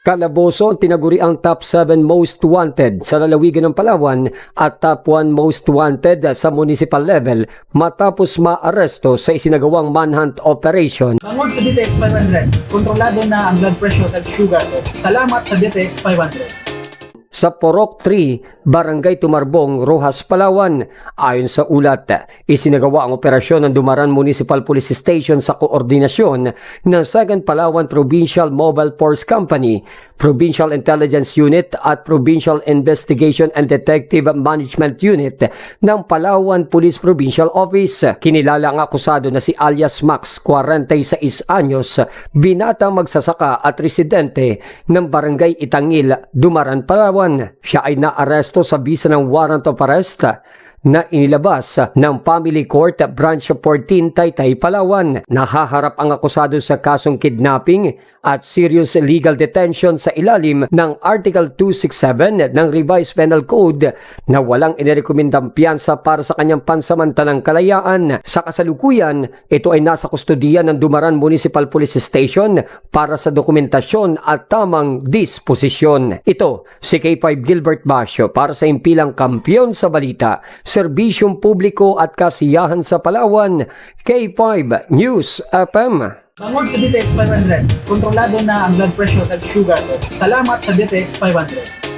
Calabozo ang tinaguri ang top 7 most wanted sa lalawigan ng Palawan at top 1 most wanted sa municipal level matapos maaresto sa isinagawang manhunt operation. Bangod sa DTX 500, kontrolado na ang blood pressure at sugar ko. Salamat sa DTX 500. Sa Porok 3, Barangay Tumarbong, Rojas, Palawan. Ayon sa ulat, isinagawa ang operasyon ng Dumaran Municipal Police Station sa koordinasyon ng 2nd Palawan Provincial Mobile Force Company, Provincial Intelligence Unit at Provincial Investigation and Detective Management Unit ng Palawan Police Provincial Office. Kinilala ang akusado na si alias Max, 46 anyos, binatang magsasaka at residente ng Barangay Itangil, Dumaran, Palawan. Siya ay naaresto sa bisa ng warrant of arrest na inilabas ng Family Court Branch 14 Taytay, Palawan. Nahaharap ang akusado sa kasong kidnapping at serious illegal detention sa ilalim ng Article 267 ng Revised Penal Code na walang inirekomendang piyansa para sa kanyang pansamantalang kalayaan. Sa kasalukuyan, ito ay nasa kustudiya ng Dumaran Municipal Police Station para sa dokumentasyon at tamang disposisyon. Ito si K5 Gilbert Basio para sa impilang kampiyon sa balita, serbisyong publiko at kasiyahan sa Palawan, K5 News FM. Bangod sa DTX 500, kontrolado na ang blood pressure at sugar ko. Salamat sa DTX 500.